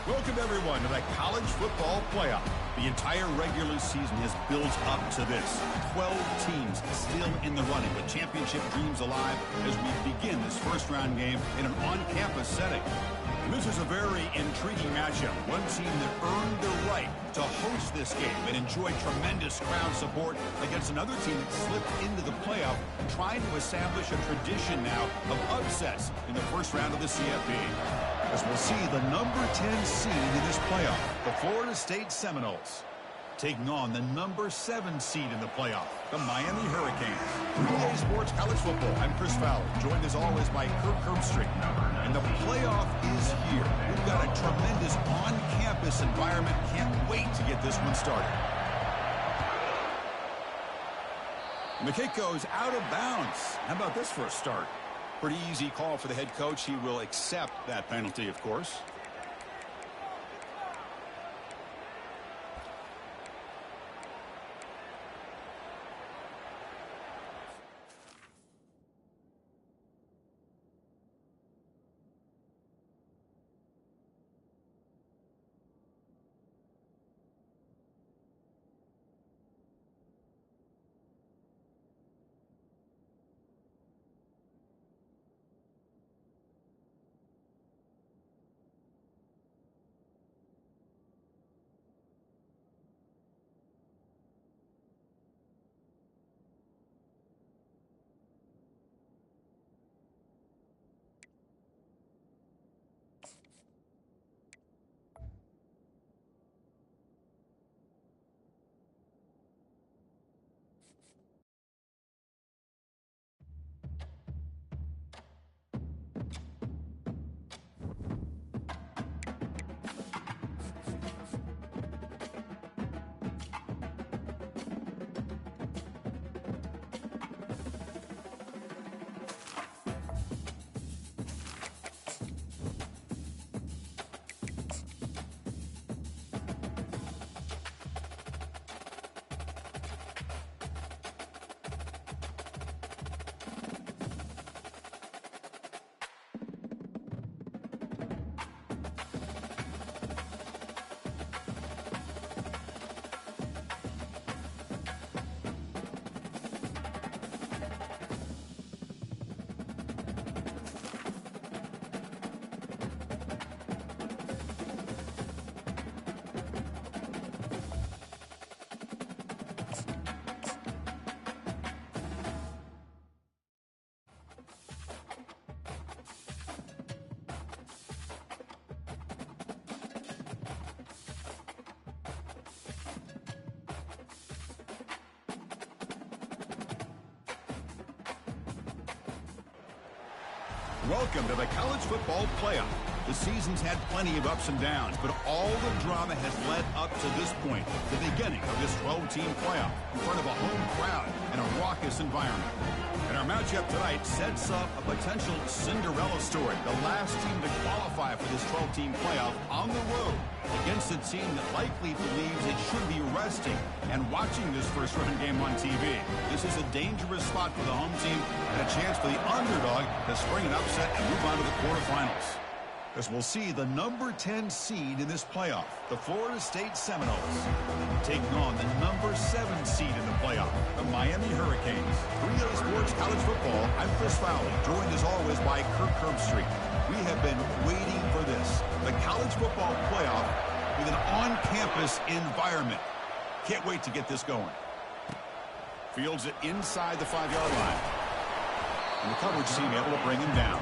Welcome, everyone, to the College Football Playoff. The entire regular season has built up to this. 12 teams still in the running with championship dreams alive as we begin this first-round game in an on-campus setting. And this is a very intriguing matchup. One team that earned the right to host this game and enjoyed tremendous crowd support against another team that slipped into the playoff, trying to establish a tradition now of upsets in the first round of the CFP. As we'll see the number 10 seed in this playoff, the Florida State Seminoles, taking on the number 7 seed in the playoff, the Miami Hurricanes. EA Sports College Football, I'm Chris Fowler, joined as always by Kirk Herbstreit. And the playoff is here. We've got a tremendous on-campus environment. Can't wait to get this one started. And the kick goes out of bounds. How about this for a start? Pretty easy call for the head coach. He will accept that penalty, of course. Welcome to the College Football Playoff. The season's had plenty of ups and downs, but all the drama has led up to this point, the beginning of this 12-team playoff, in front of a home crowd and a raucous environment. And our matchup tonight sets up a potential Cinderella story, the last team to qualify for this 12-team playoff on the road against a team that likely believes it should be resting and watching this first-round game on TV. This is a dangerous spot for the home team and a chance for the underdog to spring an upset and move on to the quarterfinals. As we'll see the number 10 seed in this playoff, the Florida State Seminoles, taking on the number 7 seed in the playoff, the Miami Hurricanes. For EA Sports College Football, I'm Chris Fowler, joined as always by Kirk Herbstreit. We have been waiting for this, the college football playoff with an on-campus environment. Can't wait to get this going. Fields it inside the 5-yard line. And the coverage team able to bring him down.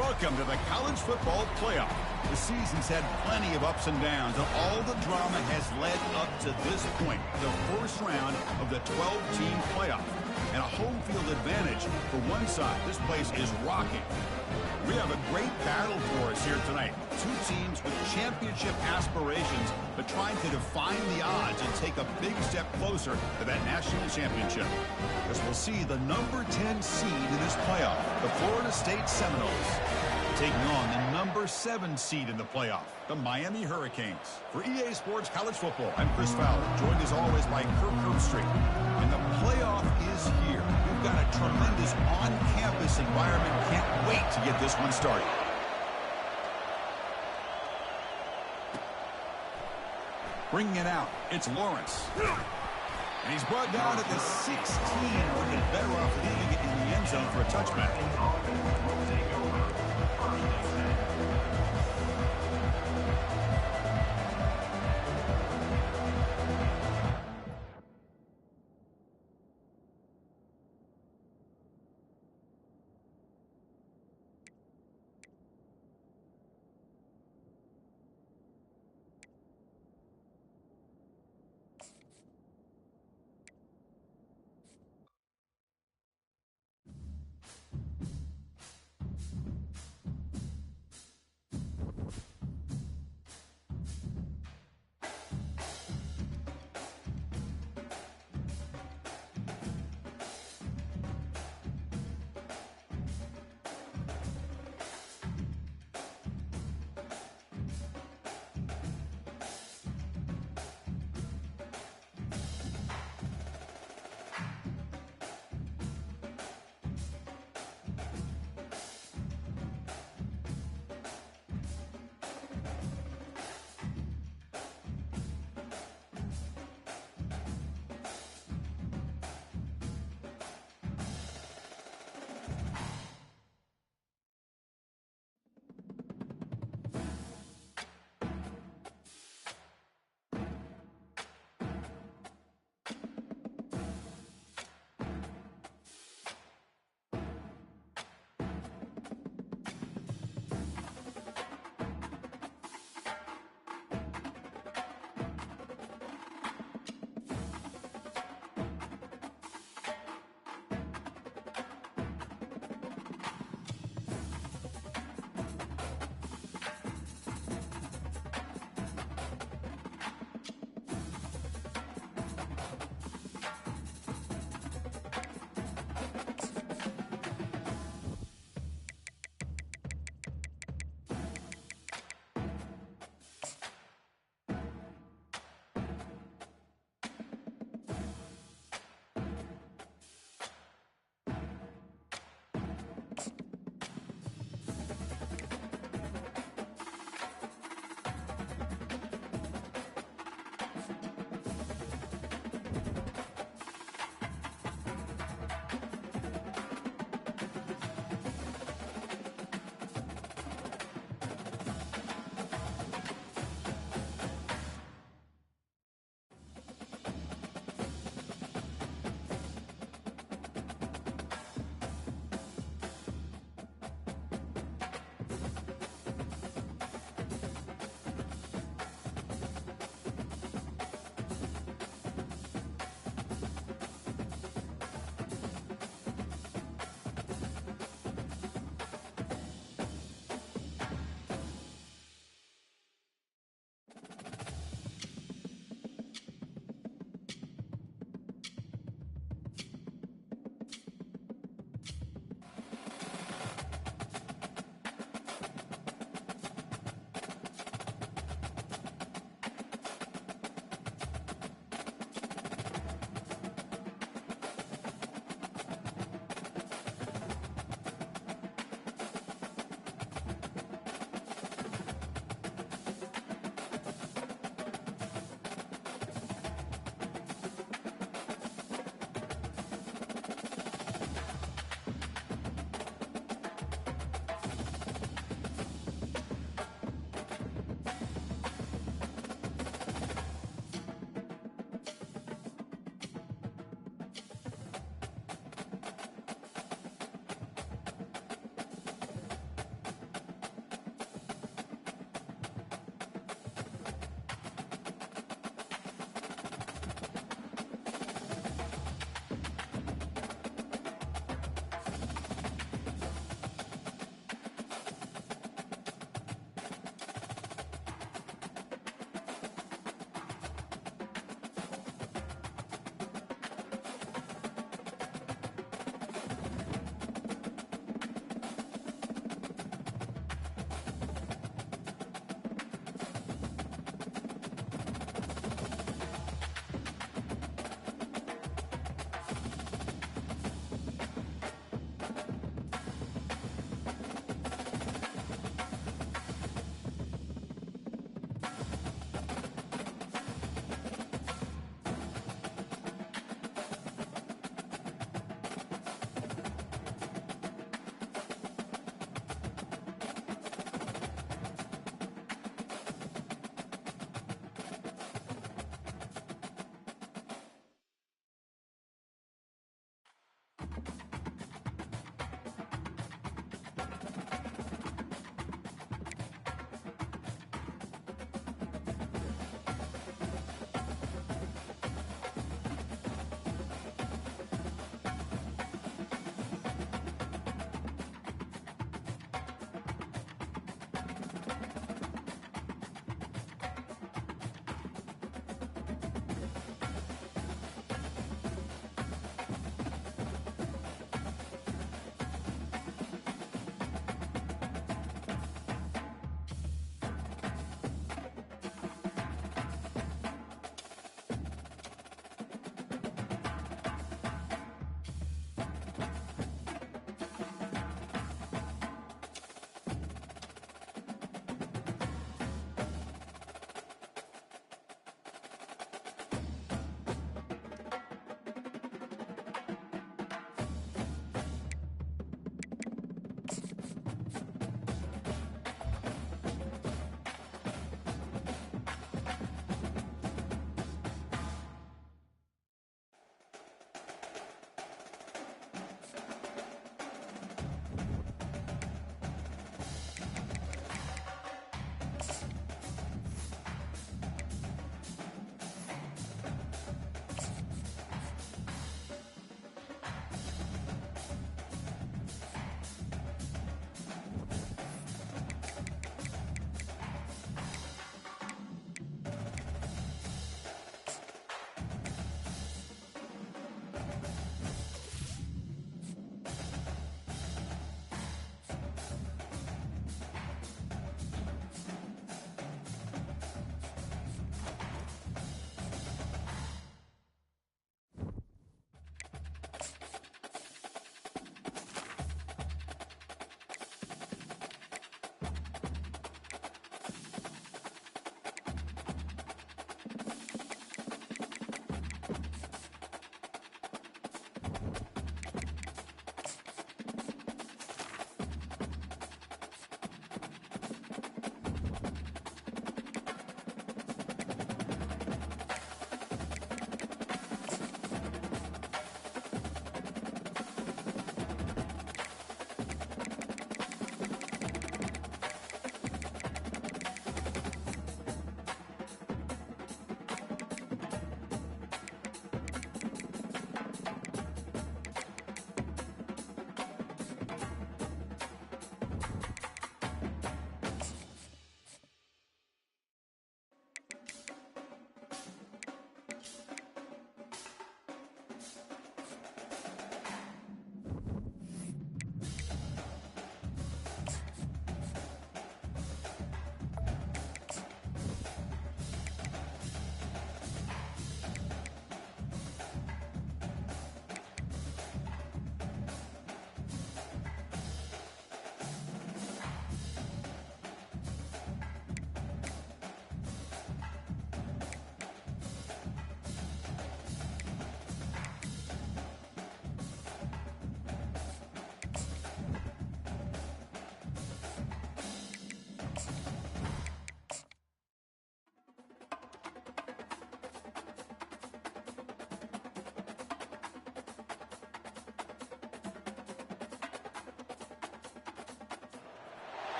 Welcome to the College Football Playoff. The season's had plenty of ups and downs, and all the drama has led up to this point, the first round of the 12-team playoff. And a home field advantage for one side. This place is rocking. We have a great battle for us here tonight. Two teams with championship aspirations, but trying to define the odds and take a big step closer to that national championship. As we'll see the number 10 seed in this playoff, the Florida State Seminoles, taking on the number 7 seed in the playoff, the Miami Hurricanes. For EA Sports College Football, I'm Chris Fowler, joined as always by Kirk Herbstreit. And the playoff is here. We've got a tremendous on-campus environment. Can't wait to get this one started. Bringing it out, it's Lawrence. And he's brought down at the 16. Would have been better off leaving it in the end zone for a touchback.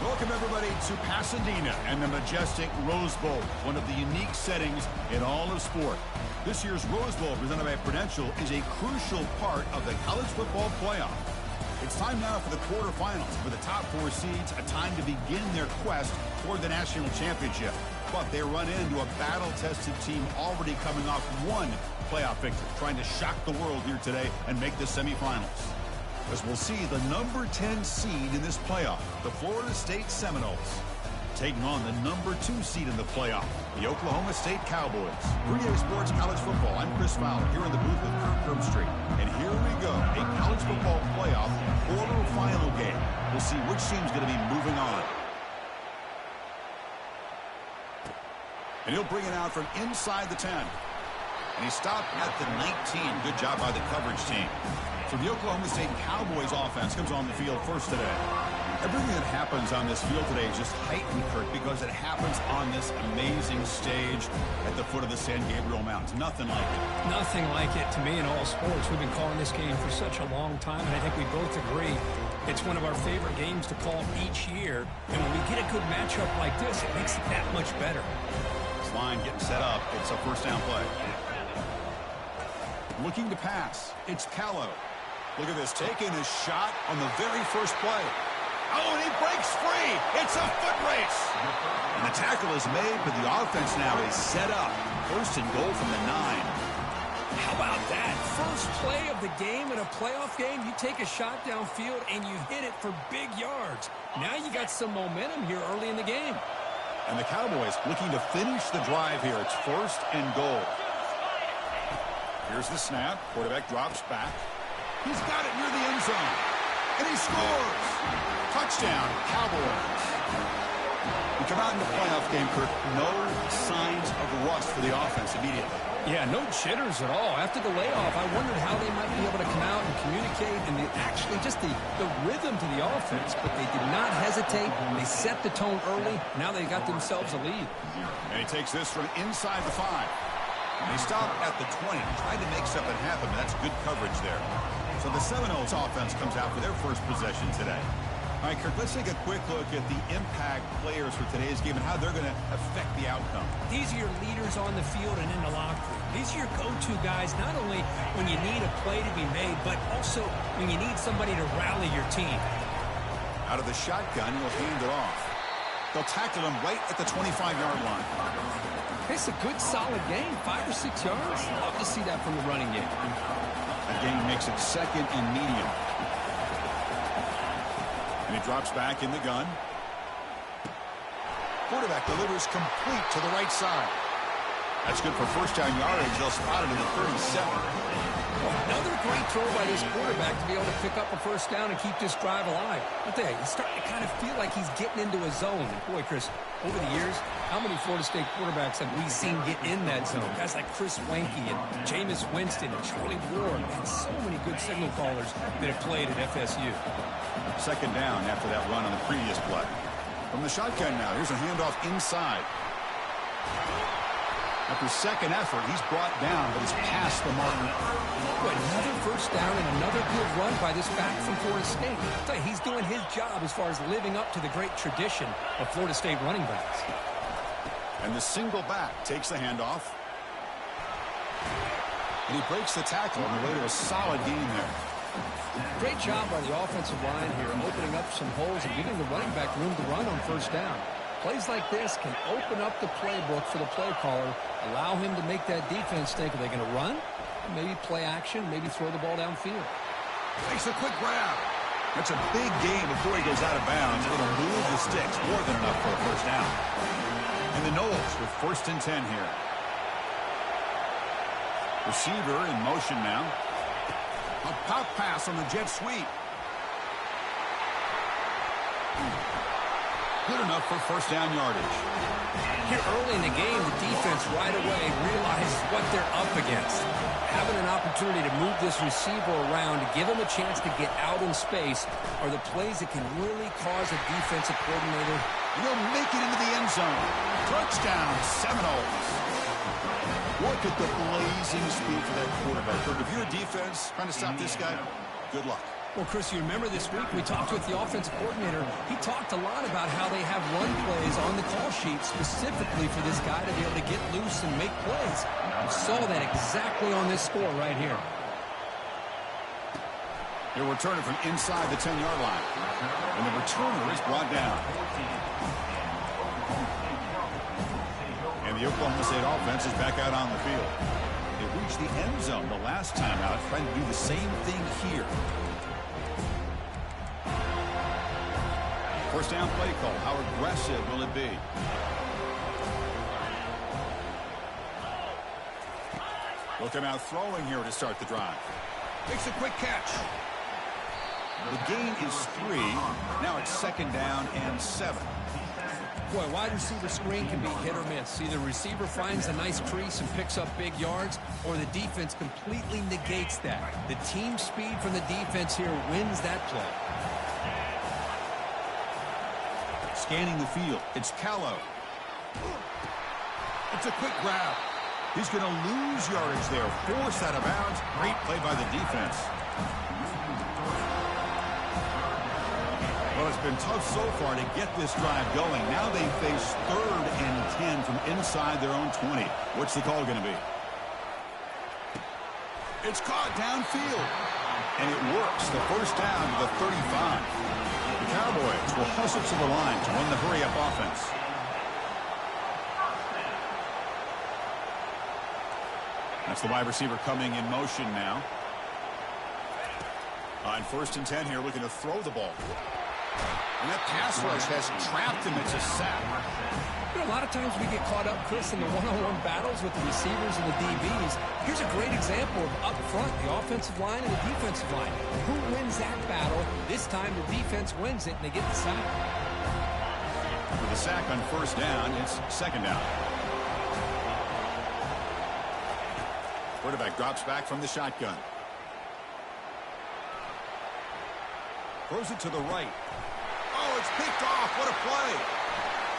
Welcome, everybody, to Pasadena and the majestic Rose Bowl, one of the unique settings in all of sport. This year's Rose Bowl, presented by Prudential, is a crucial part of the college football playoff. It's time now for the quarterfinals. For the top 4 seeds, a time to begin their quest toward the national championship. But they run into a battle-tested team already coming off one playoff victory, trying to shock the world here today and make the semifinals. As we'll see the number 10 seed in this playoff, the Florida State Seminoles, taking on the number 2 seed in the playoff, the Oklahoma State Cowboys. For EA Sports College Football, I'm Chris Fowler here in the booth with Kirk Herbstreit. And here we go, a college football playoff quarterfinal game. We'll see which team's going to be moving on. And he'll bring it out from inside the 10. And he stopped at the 19. Good job by the coverage team. So the Oklahoma State Cowboys offense comes on the field first today. Everything that happens on this field today is just heightened, Kirk, because it happens on this amazing stage at the foot of the San Gabriel Mountains. Nothing like it. Nothing like it to me in all sports. We've been calling this game for such a long time, and I think we both agree it's one of our favorite games to call each year. And when we get a good matchup like this, it makes it that much better. This line getting set up. It's a first down play. Looking to pass. It's Callow. Look at this, taking his shot on the very first play. Oh, and he breaks free. It's a foot race. And the tackle is made, but the offense now is set up. First and goal from the 9. How about that? First play of the game in a playoff game, you take a shot downfield and you hit it for big yards. Now you got some momentum here early in the game. And the Cowboys looking to finish the drive here. It's first and goal. Here's the snap. Quarterback drops back. He's got it near the end zone. And he scores. Touchdown, Cowboys. We come out in the playoff game, Kirk. No signs of rust for the offense immediately. Yeah, no jitters at all. After the layoff, I wondered how they might be able to come out and communicate and actually just the rhythm to the offense. But they did not hesitate. They set the tone early. Now they got themselves a lead. And he takes this from inside the 5. And they stop at the 20. Tried to make something happen, but that's good coverage there. So the Seminoles offense comes out for their first possession today. All right, Kirk, let's take a quick look at the impact players for today's game and how they're going to affect the outcome. These are your leaders on the field and in the locker room. These are your go-to guys, not only when you need a play to be made, but also when you need somebody to rally your team. Out of the shotgun, he'll hand it off. They'll tackle him right at the 25-yard line. It's a good, solid game, 5 or 6 yards. Love to see that from the running game. That gain makes it second and medium. And he drops back in the gun. Quarterback delivers complete to the right side. That's good for first down yardage. They'll spot it at the 37. Another great throw by this quarterback to be able to pick up a first down and keep this drive alive. But there, he's starting to kind of feel like he's getting into a zone. And boy, Chris, over the years, how many Florida State quarterbacks have we seen get in that zone? Guys like Chris Weinke and Jameis Winston and Charlie Ward. And so many good signal callers that have played at FSU. Second down after that run on the previous play. From the shotgun now, here's a handoff inside. After second effort, he's brought down, but he's past the mark. Another first down and another good run by this back from Florida State. I'll tell you, he's doing his job as far as living up to the great tradition of Florida State running backs. And the single back takes the handoff. And he breaks the tackle on the way to a solid game there. Great job by the offensive line here, opening up some holes and giving the running back room to run on first down. Plays like this can open up the playbook for the play caller, allow him to make that defense think, are they going to run? Maybe play action, maybe throw the ball downfield. Takes a quick grab. That's a big gain before he goes out of bounds. It'll move the sticks, more than enough for a first down. And the Noles with first and 10 here. Receiver in motion now. A pop pass on the jet sweep. Good enough for first down yardage. Here early in the game, the defense right away realizes what they're up against. Having an opportunity to move this receiver around to give him a chance to get out in space are the plays that can really cause a defensive coordinator. He'll make it into the end zone. Touchdown, Seminoles. Look at the blazing speed for that quarterback. If you're a defense trying to stop this guy, good luck. Well, Chris, you remember this week we talked with the offensive coordinator. He talked a lot about how they have run plays on the call sheet specifically for this guy to be able to get loose and make plays. We saw that exactly on this score right here. They're returning from inside the 10-yard line. And the returner is brought down. And the Oklahoma State offense is back out on the field. They reached the end zone the last time out, trying to do the same thing here. First down play call. How aggressive will it be? Looking out throwing here to start the drive. Makes a quick catch. The gain is 3. Now it's second down and 7. Boy, wide receiver screen can be hit or miss. Either receiver finds a nice crease and picks up big yards, or the defense completely negates that. The team speed from the defense here wins that play. Scanning the field. It's Callow. It's a quick grab. He's going to lose yardage there. Forced out of bounds. Great play by the defense. Well, it's been tough so far to get this drive going. Now they face 3rd and 10 from inside their own 20. What's the call going to be? It's caught downfield. And it works. The first down to the 35. The Cowboys will hustle to the line to run the hurry-up offense. That's the wide receiver coming in motion now. On 1st and 10 here, looking to throw the ball. And that pass rush has trapped him. It's a sack. You know, a lot of times we get caught up, Chris, in the one-on-one battles with the receivers and the DBs. Here's a great example of up front, the offensive line and the defensive line. Who wins that battle? This time the defense wins it, and they get the sack. With the sack on 1st down, it's 2nd down. Quarterback drops back from the shotgun. Throws it to the right. Oh, it's picked off. What a play.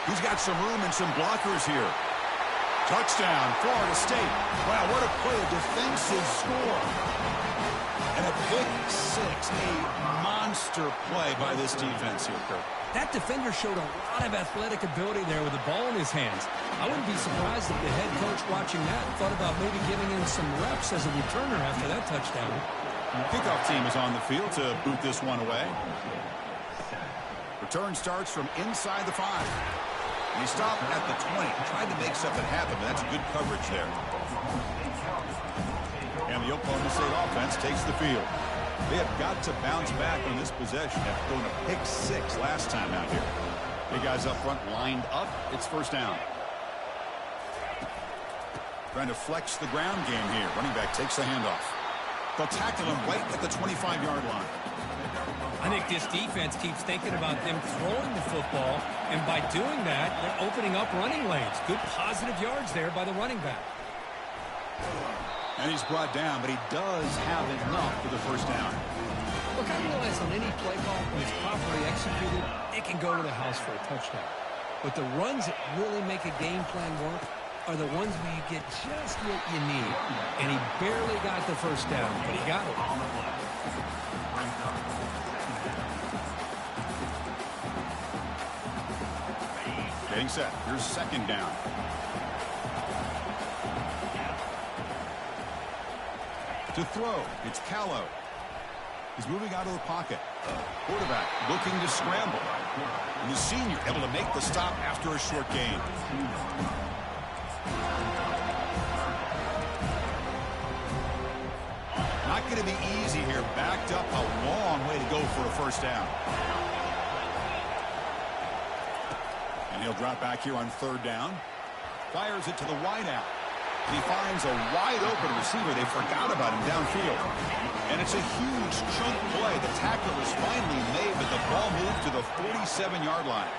He's got some room and some blockers here. Touchdown, Florida State. Wow, what a play. A defensive score. And a pick 6. A monster play by this defense here, Kirk. That defender showed a lot of athletic ability there with the ball in his hands. I wouldn't be surprised if the head coach watching that thought about maybe giving him some reps as a returner after that touchdown. Kickoff team is on the field to boot this one away. Return starts from inside the 5. And he stopped at the 20. Tried to make something happen, but that's good coverage there. And the Oklahoma State offense takes the field. They have got to bounce back on this possession after going a pick 6 last time out here. Big guys up front lined up. It's 1st down. Trying to flex the ground game here. Running back takes the handoff. They'll tackle him right at the 25-yard line. I think this defense keeps thinking about them throwing the football, and by doing that, they're opening up running lanes. Good positive yards there by the running back. And he's brought down, but he does have enough for the 1st down. Look, I realize on any play call, when it's properly executed, it can go to the house for a touchdown. But the runs that really make a game plan work are the ones where you get just what you need. And he barely got the 1st down, but he got it. Getting set. Here's 2nd down. To throw, it's Callow. He's moving out of the pocket. Quarterback looking to scramble. And the senior able to make the stop after a short gain. Not going to be easy here. Backed up a long way to go for a 1st down. And he'll drop back here on 3rd down. Fires it to the wideout. He finds a wide-open receiver. They forgot about him downfield. And it's a huge chunk play. The tackle was finally made, but the ball moved to the 47-yard line.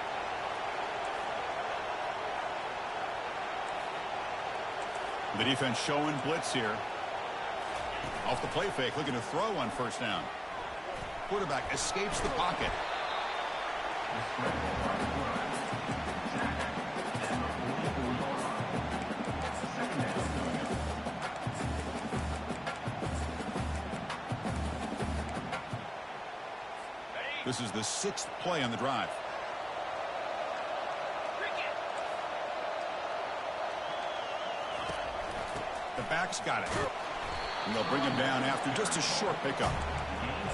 The defense showing blitz here. Off the play fake, looking to throw on 1st down. Quarterback escapes the pocket. This is the 6th play on the drive. The back's got it. And they'll bring him down after just a short pickup.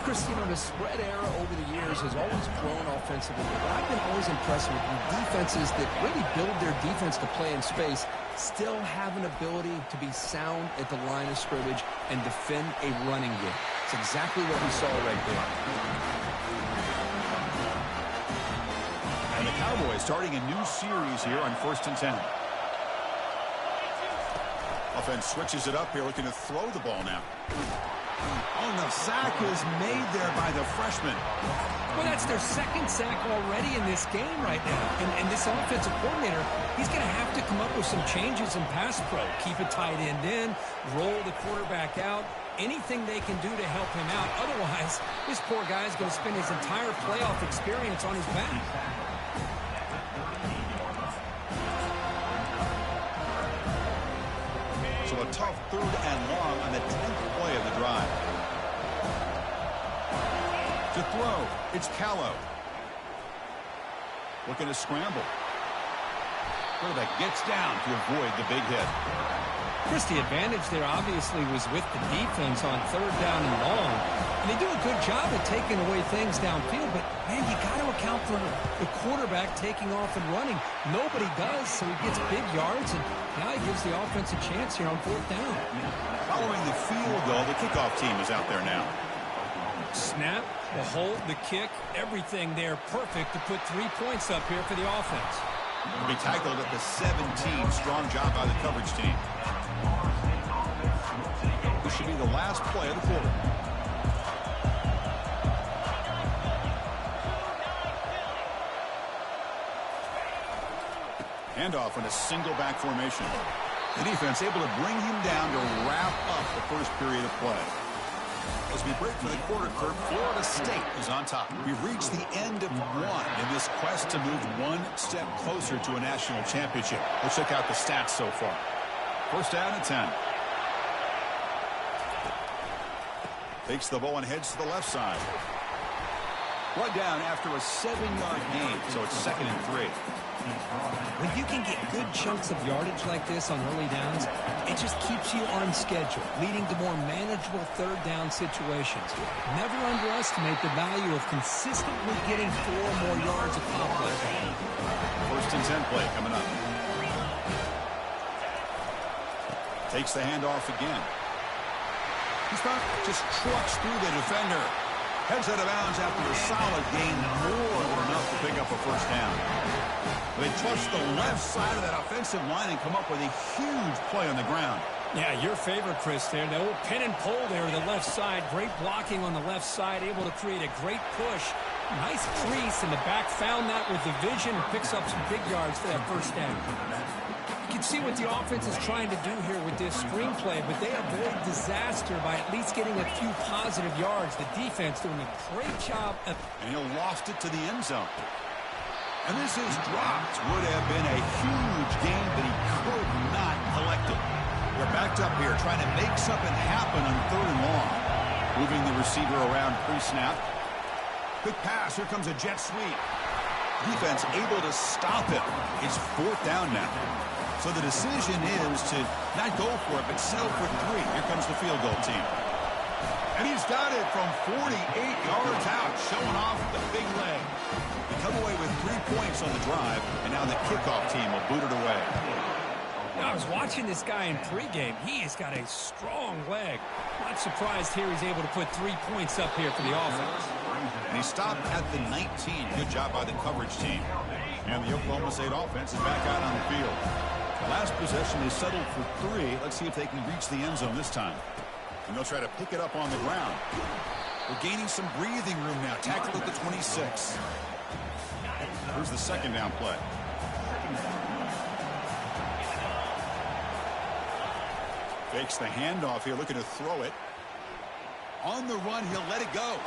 Chris, you know, the spread era over the years has always grown offensively, but I've been always impressed with defenses that really build their defense to play in space, still have an ability to be sound at the line of scrimmage and defend a running game. It's exactly what we saw right there. And the Cowboys starting a new series here on 1st and 10. Offense switches it up here, looking to throw the ball now. Oh, the sack is made there by the freshman. Well, that's their 2nd sack already in this game right now. And this offensive coordinator, he's going to have to come up with some changes in pass pro. Keep a tight end in, roll the quarterback out, anything they can do to help him out. Otherwise, this poor guy is going to spend his entire playoff experience on his back. So a tough 3rd and long on the 10th play of the drive. To throw, it's Callow. Looking to scramble. Quarterback gets down to avoid the big hit. Chris, the advantage there obviously was with the defense on 3rd down and long. And they do a good job of taking away things downfield, but, man, you got to account for the quarterback taking off and running. Nobody does, so he gets big yards, and now he gives the offense a chance here on 4th down. Following the field goal, the kickoff team is out there now. Snap, the hold, the kick, everything there perfect to put 3 points up here for the offense. Will be tackled at the 17. Strong job by the coverage team. This should be the last play of the quarter. Handoff in a single back formation. The defense able to bring him down to wrap up the first period of play. As we break for the quarter, Kirk, Florida State is on top. We've reached the end of one in this quest to move one step closer to a national championship. Let's check out the stats so far. 1st down and 10. Takes the ball and heads to the left side. Brought down after a 7-yard gain, so it's 2nd and 3. When you can get good chunks of yardage like this on early downs, it just keeps you on schedule, leading to more manageable 3rd down situations. Never underestimate the value of consistently getting 4 more yards of pop like that. 1st and 10 play coming up. Takes the handoff again. Just trucks through the defender. Heads out of bounds after a solid gain, more than enough to pick up a 1st down. They trust the left side of that offensive line and come up with a huge play on the ground. Yeah, your favorite, Chris, there. The old pin and pull there to the left side. Great blocking on the left side, able to create a great push. Nice crease, and the back found that with the vision and picks up some big yards for that 1st down. You can see what the offense is trying to do here with this screenplay, but they avoid disaster by at least getting a few positive yards. The defense doing a great job. And he'll loft it to the end zone. And this is dropped. Would have been a huge gain, but he could not collect it. They're backed up here, trying to make something happen on 3rd and long. Moving the receiver around pre-snap. Quick pass. Here comes a jet sweep. Defense able to stop it. It's 4th down now. So the decision is to not go for it, but settle for 3. Here comes the field goal team. And he's got it from 48 yards out, showing off the big leg. They come away with 3 points on the drive, and now the kickoff team will boot it away. Now, I was watching this guy in pregame. He has got a strong leg. Not surprised here he's able to put 3 points up here for the offense. And he stopped at the 19. Good job by the coverage team. And the Oklahoma State offense is back out on the field. The last possession is settled for 3. Let's see if they can reach the end zone this time. And they'll try to pick it up on the ground. We're gaining some breathing room now. Tackled at the 26. Here's the 2nd down play. Fakes the handoff here, looking to throw it. On the run, he'll let it go.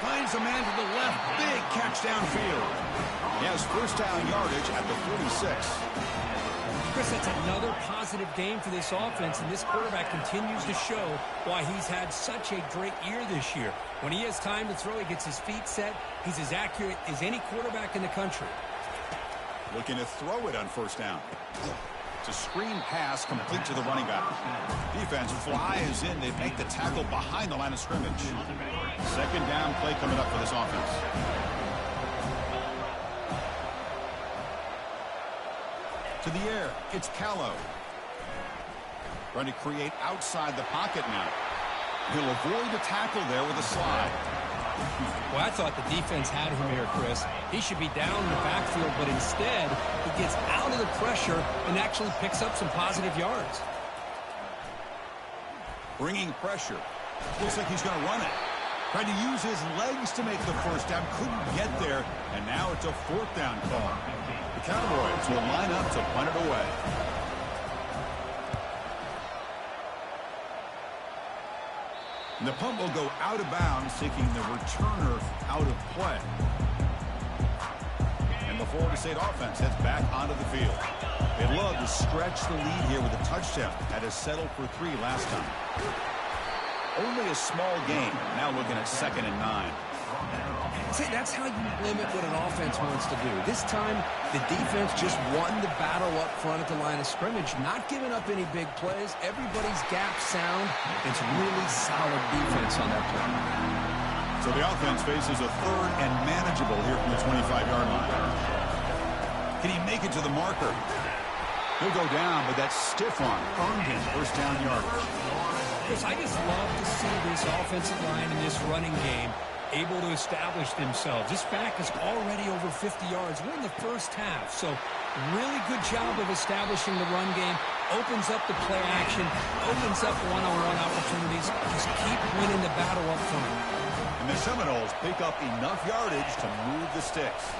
Finds a man to the left. Big catch downfield. He has 1st down yardage at the 46. Chris, that's another positive game for this offense, and this quarterback continues to show why he's had such a great year this year. When he has time to throw, he gets his feet set. He's as accurate as any quarterback in the country. Looking to throw it on first down. It's a screen pass complete to the running back. Defense flies in. They make the tackle behind the line of scrimmage. Second down play coming up for this offense. To the air, it's Callow. Trying to create outside the pocket now. He'll avoid the tackle there with a slide. Well, I thought the defense had him here, Chris. He should be down in the backfield, but instead, he gets out of the pressure and actually picks up some positive yards. Bringing pressure. Looks like he's going to run it. Tried to use his legs to make the first down. Couldn't get there, and now it's a fourth down call. The Cowboys will line up to punt it away. And the punt will go out of bounds, taking the returner out of play. And the Florida State offense heads back onto the field. They'd love to stretch the lead here with a touchdown. Had to settle for 3 last time. Only a small game. Now looking at 2nd and 9. See, that's how you limit what an offense wants to do. This time, the defense just won the battle up front at the line of scrimmage, not giving up any big plays. Everybody's gap sound. It's really solid defense on that play. So the offense faces a 3rd and manageable here from the 25-yard line. Can he make it to the marker? He'll go down, but that stiff arm earned him first down yardage. Chris, I just love to see this offensive line in this running game able to establish themselves. This back is already over 50 yards. We're in the first half, so really good job of establishing the run game. Opens up the play action, opens up one-on-one opportunities. Just keep winning the battle up front. And the Seminoles pick up enough yardage to move the sticks.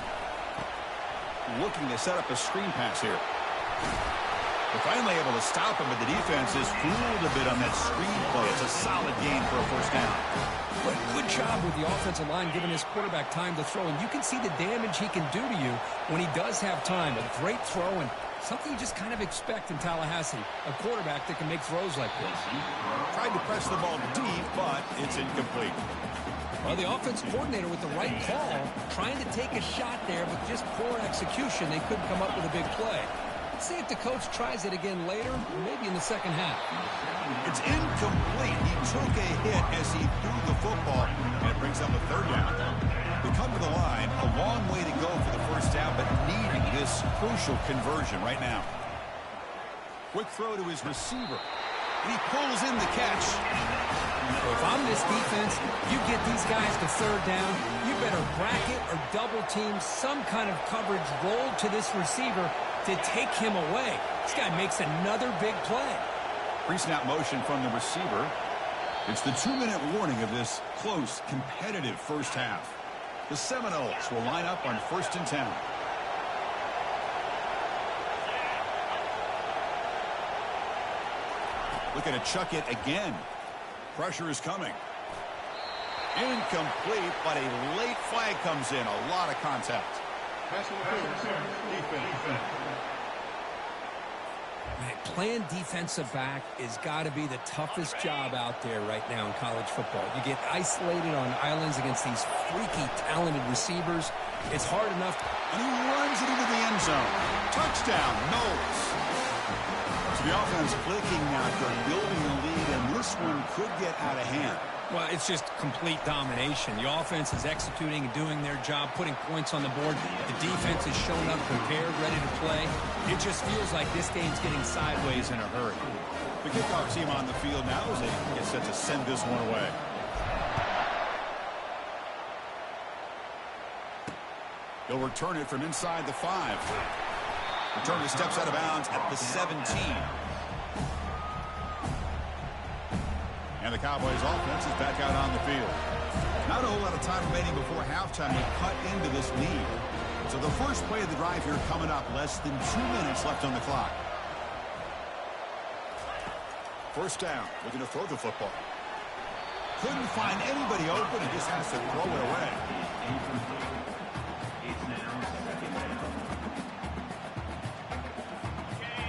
Looking to set up a screen pass here. They're finally able to stop him, but the defense is fooled a bit on that screen play. It's a solid gain for a first down. But good job with the offensive line giving his quarterback time to throw. And you can see the damage he can do to you when he does have time. A great throw and something you just kind of expect in Tallahassee. A quarterback that can make throws like this. Tried to press the ball deep, but it's incomplete. Well, the offense coordinator with the right call, trying to take a shot there, but just poor execution. They couldn't come up with a big play. Let's see if the coach tries it again later, maybe in the second half. It's incomplete. He took a hit as he threw the football, and it brings up a 3rd down. They come to the line, a long way to go for the first down, but needing this crucial conversion right now. Quick throw to his receiver, and he pulls in the catch. If I'm this defense, you get these guys to 3rd down, you better bracket or double team some kind of coverage roll to this receiver to take him away. This guy makes another big play. Pre-snap motion from the receiver. It's the 2-minute warning of this close, competitive first half. The Seminoles will line up on 1st and 10. Looking to chuck it again. Pressure is coming. Incomplete, but a late flag comes in. A lot of contact. Defense. Man, playing defensive back has got to be the toughest job out there right now in college football. You get isolated on islands against these freaky, talented receivers. It's hard enough. And he runs it into the end zone. Touchdown, Knowles. So the offense clicking now after building the lead, and this one could get out of hand. Well, it's just complete domination. The offense is executing and doing their job, putting points on the board. The defense is showing up prepared, ready to play. It just feels like this game's getting sideways in a hurry. The kickoff team on the field now as they get set to send this one away. They'll return it from inside the 5. Returner steps out of bounds at the 17. And the Cowboys offense is back out on the field. Not a whole lot of time remaining before halftime to cut into this lead. So the first play of the drive here coming up, less than 2 minutes left on the clock. First down, looking to throw the football. Couldn't find anybody open, he just has to throw it away.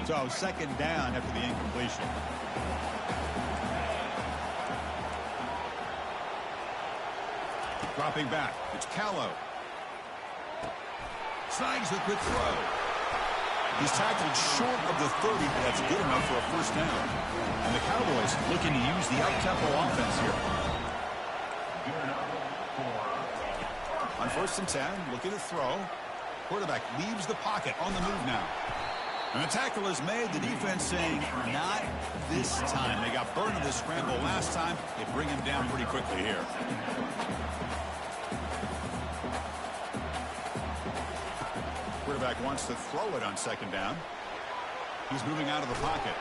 So second down after the incompletion. Dropping back. It's Callow. Snags the quick throw. He's tackled short of the 30, but that's good enough for a first down. And the Cowboys looking to use the up-tempo offense here. On 1st and 10, looking to throw. Quarterback leaves the pocket on the move now. And the tackle is made. The defense saying, not this time. They got burned in the scramble last time. They bring him down pretty quickly here. Quarterback wants to throw it on second down. He's moving out of the pocket.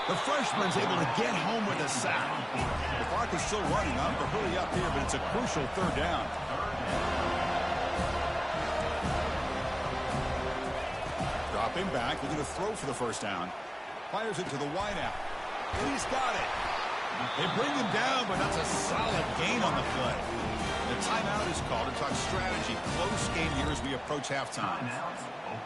The freshman's able to get home with a sack. The clock is still running up, but hurry up here, but it's a crucial third down. Dropping back, looking to throw for the first down. Fires it to the wideout. And he's got it. They bring him down, but that's a solid gain on the play. The timeout is called to talk strategy. Close game here as we approach halftime.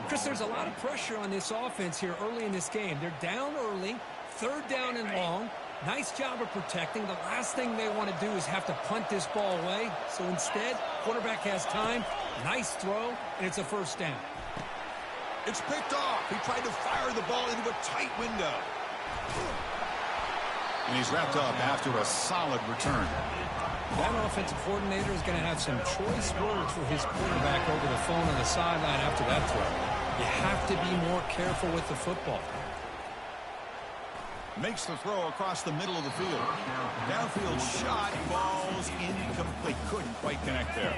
Chris, there's a lot of pressure on this offense here early in this game. They're down early, third down and long. Nice job of protecting. The last thing they want to do is have to punt this ball away. So instead, quarterback has time, nice throw, and it's a first down. It's picked off. He tried to fire the ball into a tight window. And he's wrapped up after a solid return. That offensive coordinator is going to have some choice words for his quarterback over the phone on the sideline after that throw. You have to be more careful with the football. Makes the throw across the middle of the field. Downfield shot, balls incomplete. Couldn't quite connect there.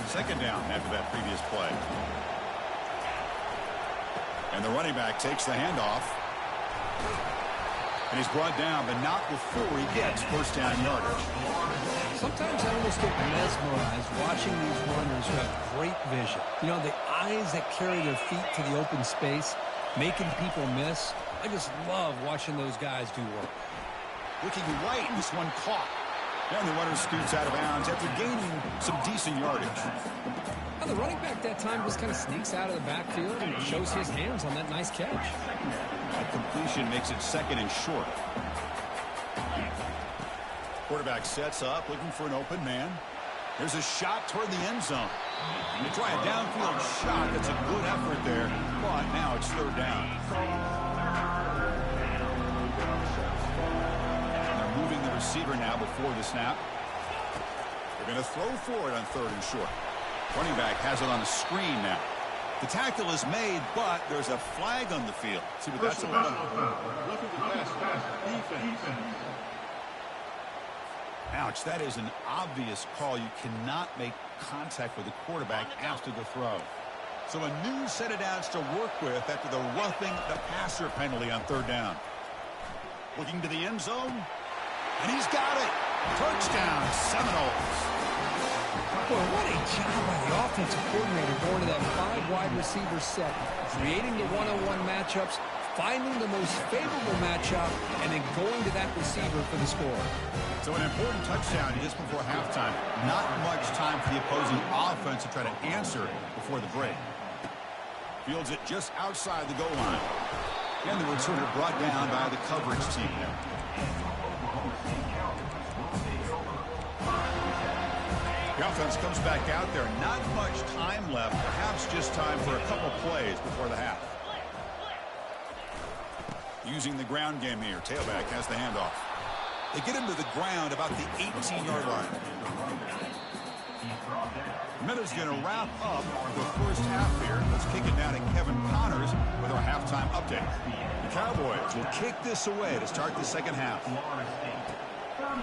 Second down after that previous play. And the running back takes the handoff. And he's brought down, but not before he gets first down yardage. Sometimes I almost get mesmerized watching these runners who have great vision. You know, the eyes that carry their feet to the open space, making people miss. I just love watching those guys do work. Looking right, this one caught. And the runner scoots out of bounds after gaining some decent yardage. Now the running back that time just kind of sneaks out of the backfield and shows his hands on that nice catch. That completion makes it second and short. Quarterback sets up, looking for an open man. There's a shot toward the end zone. They try a downfield shot. That's a good effort there, but now it's third down. And they're moving the receiver now before the snap. They're going to throw for it on third and short. Running back has it on the screen now. The tackle is made, but there's a flag on the field. See what that's about. Ouch, that is an obvious call. You cannot make contact with the quarterback after the throw. So a new set of downs to work with after the roughing the passer penalty on third down. Looking to the end zone, and he's got it. Touchdown, Seminoles. Boy, what a job by the offensive coordinator going to that 5 wide receiver set, creating the one-on-one matchups, finding the most favorable matchup, and then going to that receiver for the score. So an important touchdown just before halftime. Not much time for the opposing offense to try to answer before the break. Fields it just outside the goal line. And the returner brought down by the coverage team. The offense comes back out there. Not much time left. Perhaps just time for a couple plays before the half. Using the ground game here. Tailback has the handoff. They get him to the ground about the 18-yard line. Minute's going to wrap up the first half here. Let's kick it down to Kevin Connors with our halftime update. The Cowboys will kick this away to start the second half.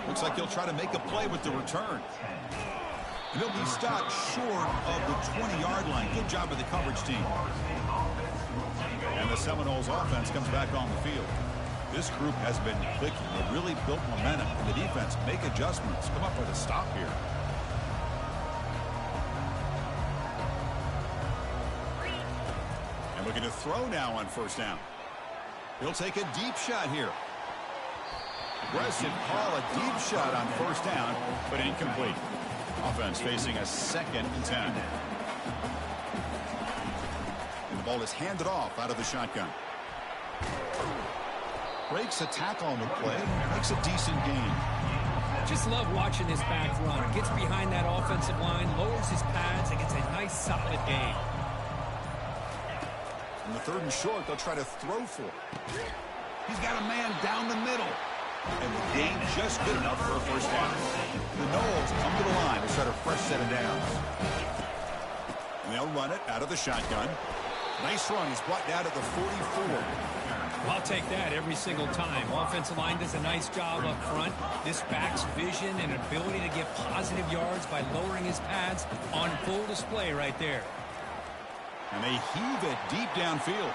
Looks like he'll try to make a play with the return. And he'll be stopped short of the 20-yard line. Good job of the coverage team. And the Seminoles offense comes back on the field. This group has been clicking. They really built momentum. And the defense make adjustments. Come up with a stop here. And looking to throw now on first down. He'll take a deep shot here. Aggressive call, a deep shot on first down, but incomplete. Offense facing a 2nd and 10. And the ball is handed off out of the shotgun. breaks a tackle on the play, makes a decent gain. Just love watching this back run. Gets behind that offensive line, lowers his pads, and gets a nice solid gain. On the 3rd and short, they'll try to throw for it. He's got a man down the middle. And the gain just good enough for a first down. The Noles come to the line to start a fresh set of downs. And they'll run it out of the shotgun. Nice run. He's brought down at the 44. I'll take that every single time. Offensive line does a nice job up front. This back's vision and ability to get positive yards by lowering his pads on full display right there. And they heave it deep downfield.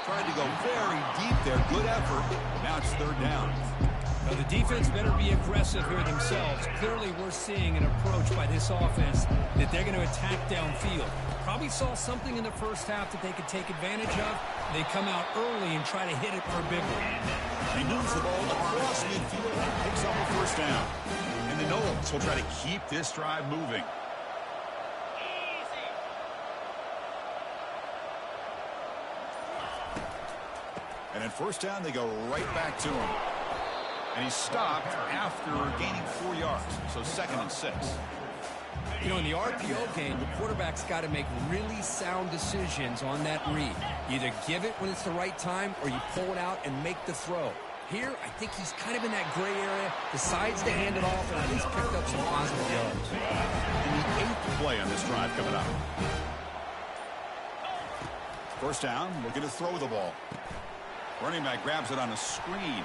Tried to go very deep there. Good effort. Now it's 3rd down. Now the defense better be aggressive here themselves. Clearly we're seeing an approach by this offense that they're going to attack downfield. Probably saw something in the first half that they could take advantage of. They come out early and try to hit it for a big one. He moves the ball across midfield and picks up a first down. And the Noles will try to keep this drive moving. And at first down, they go right back to him. And he's stopped after gaining 4 yards. So 2nd and 6. You know, in the RPO game, the quarterback's got to make really sound decisions on that read. You either give it when it's the right time or you pull it out and make the throw. Here, I think he's kind of in that gray area, decides to hand it off, and at least picked up some positive yards. And the 8th play on this drive coming up. First down, looking to throw the ball. Running back grabs it on a screen.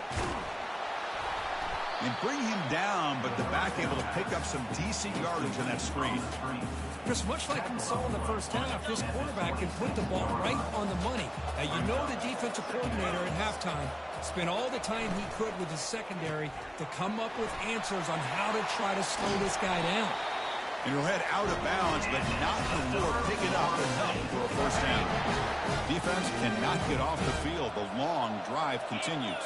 And bring him down, but the back able to pick up some decent yardage on that screen. Chris, much like we saw in the first half, this quarterback can put the ball right on the money. Now, you know the defensive coordinator at halftime spent all the time he could with his secondary to come up with answers on how to try to slow this guy down. And he'll head out of bounds, but not before picking up enough for a first down. Defense cannot get off the field. The long drive continues.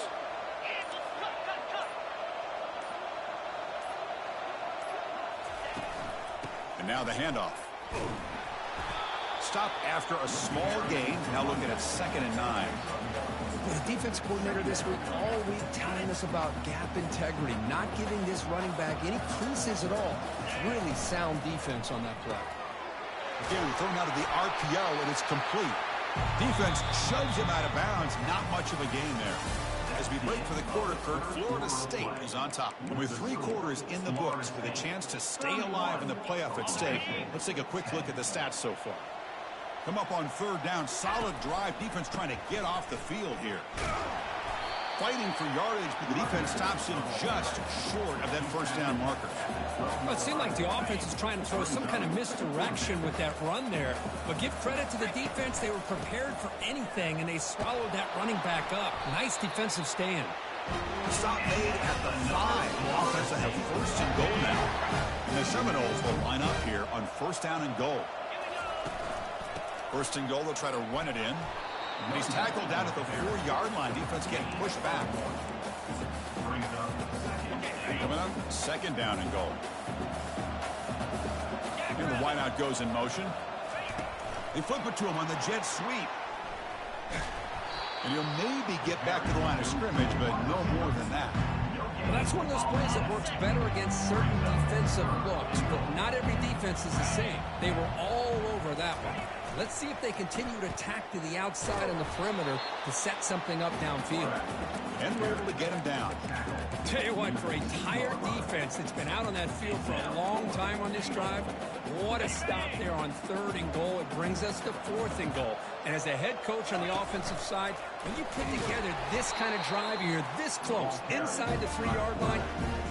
And now the handoff. Stop after a small gain. Now looking at 2nd and 9. The defense coordinator this week all week telling us about gap integrity, not giving this running back any creases at all. Really sound defense on that play. Again, thrown out of the RPO, and it's complete. Defense shoves him out of bounds. Not much of a gain there. As we break for the quarter, Kurt, Florida State is on top. And with 3 quarters in the books with a chance to stay alive in the playoff at stake, let's take a quick look at the stats so far. Come up on 3rd down. Solid drive. Defense trying to get off the field here. Fighting for yardage, but the defense stops him just short of that first down marker. Well, it seemed like the offense is trying to throw some kind of misdirection with that run there. But give credit to the defense. They were prepared for anything, and they swallowed that running back up. Nice defensive stand. Stop made at the 5. Offense will have 1st and goal now. And the Seminoles will line up here on 1st down and goal. 1st and goal, they'll try to run it in. And he's tackled down at the 4-yard line. Defense getting pushed back. Coming up, 2nd down and goal. And the wideout goes in motion. They flip it to him on the jet sweep. And he'll maybe get back to the line of scrimmage, but no more than that. Well, that's one of those plays that works better against certain defensive looks, but not every defense is the same. They were all over that one. Let's see if they continue to attack to the outside on the perimeter to set something up downfield. And we're able to get him down. Tell you what, for a tired defense that's been out on that field for a long time on this drive, what a stop there on 3rd and goal. It brings us to 4th and goal. And as a head coach on the offensive side, when you put together this kind of drive, you're this close, inside the 3-yard line,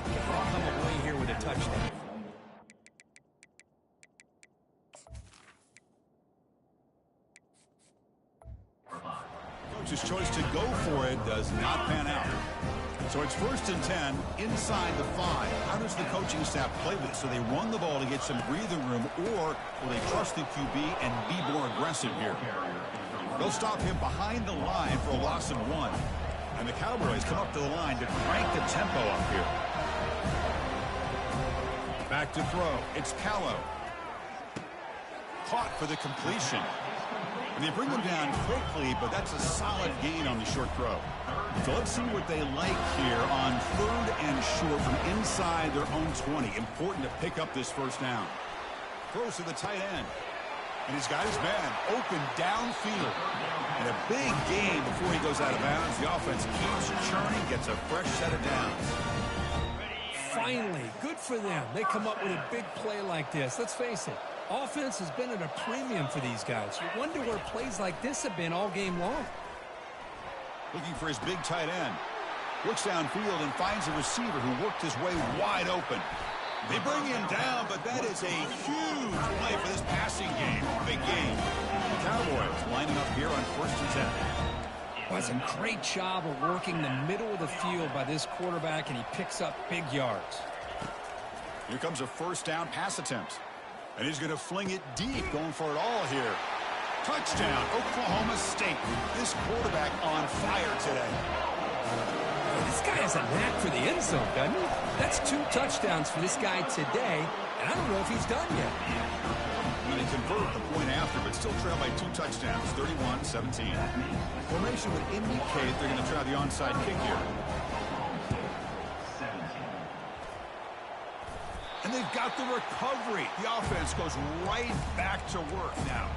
you've got to come away here with a touchdown. Coach's choice to go for it does not pan out. So it's 1st and 10 inside the 5. How does the coaching staff play this? So they run the ball to get some breathing room, or will they trust the QB and be more aggressive here? They'll stop him behind the line for a loss of 1. And the Cowboys come up to the line to crank the tempo up here. Back to throw. It's Callow. Caught for the completion. And they bring them down quickly, but that's a solid gain on the short throw. So let's see what they like here on 3rd and short from inside their own 20. Important to pick up this first down. Throws to the tight end. And he's got his man open downfield. And a big gain before he goes out of bounds. The offense keeps churning, gets a fresh set of downs. Finally, good for them. They come up with a big play like this. Let's face it, offense has been at a premium for these guys. You wonder where plays like this have been all game long. Looking for his big tight end. Looks downfield and finds a receiver who worked his way wide open. They bring him down, but that is a huge play for this passing game. Big game. The Cowboys lining up here on 1st and 10. Well, it's a great job of working the middle of the field by this quarterback, and he picks up big yards. Here comes a first down pass attempt. And he's going to fling it deep, going for it all here. Touchdown, Oklahoma State. This quarterback on fire today. This guy has a knack for the end zone, doesn't he? That's 2 touchdowns for this guy today, and I don't know if he's done yet. They convert the point after, but still trail by 2 touchdowns, 31-17. Formation would indicate they're going to try the onside kick here. And they've got the recovery. The offense goes right back to work now.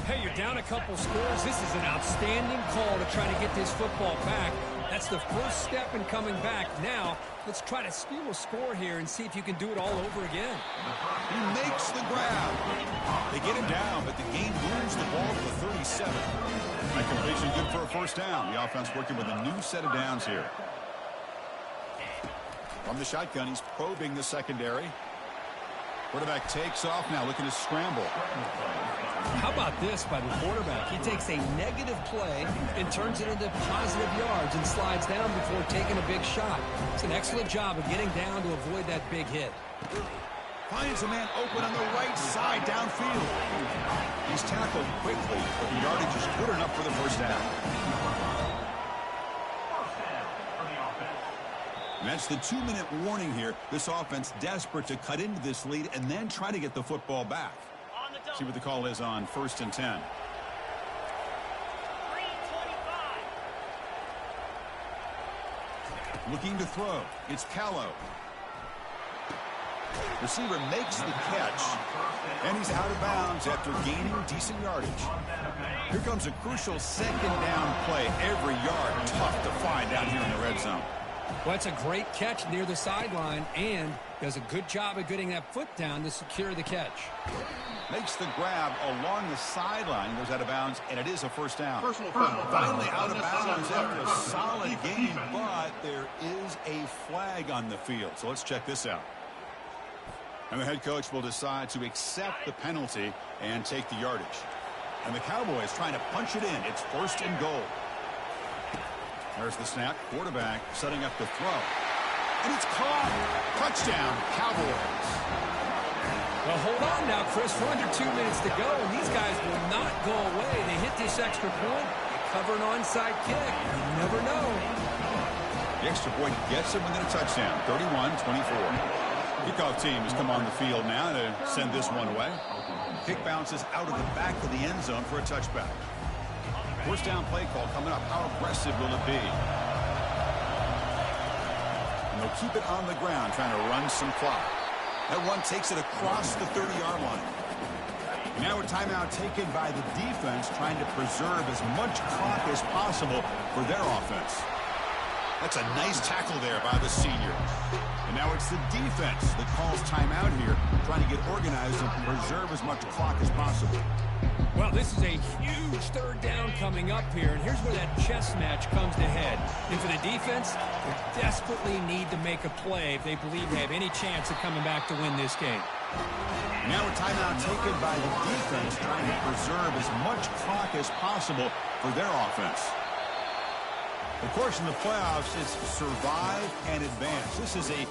Hey, you're down a couple scores. This is an outstanding call to try to get this football back. That's the first step in coming back. Now, let's try to steal a score here and see if you can do it all over again. He makes the grab. They get him down, but the game moves the ball to the 37. That completion good for a first down. The offense working with a new set of downs here. From the shotgun, he's probing the secondary. Quarterback takes off now, looking to scramble. How about this by the quarterback? He takes a negative play and turns it into positive yards and slides down before taking a big shot. It's an excellent job of getting down to avoid that big hit. Finds a man open on the right side downfield. He's tackled quickly, but the yardage is good enough for the first down. And that's the 2-minute warning here. This offense desperate to cut into this lead and then try to get the football back. See what the call is on 1st and 10. Looking to throw. It's Callow. Receiver makes the catch, and he's out of bounds after gaining decent yardage. Here comes a crucial 2nd down play. Every yard tough to find down here in the red zone. Well, it's a great catch near the sideline and does a good job of getting that foot down to secure the catch. Makes the grab along the sideline, goes out of bounds, and it is a first down. Personal foul. Finally out of bounds after a solid game, but there is a flag on the field. So let's check this out. And the head coach will decide to accept the penalty and take the yardage. And the Cowboys trying to punch it in. It's 1st and goal. There's the snap. Quarterback setting up the throw. And it's caught. Touchdown, Cowboys. Well, hold on now, Chris. We're under 2 minutes to go, and these guys will not go away. They hit this extra point, they cover an onside kick. You never know. The extra point gets him within a touchdown, 31-24. Kickoff team has come on the field now to send this one away. Kick bounces out of the back of the end zone for a touchback. First down play call coming up. How aggressive will it be? And they'll keep it on the ground, trying to run some clock. That one takes it across the 30-yard line. Now a timeout taken by the defense, trying to preserve as much clock as possible for their offense. That's a nice tackle there by the senior. And now it's the defense that calls timeout here, trying to get organized and preserve as much clock as possible. Well, this is a huge 3rd down coming up here, and here's where that chess match comes to head. And for the defense, they desperately need to make a play if they believe they have any chance of coming back to win this game. Now a timeout taken by the defense, trying to preserve as much clock as possible for their offense. Of course, in the playoffs, it's survive and advance. This is a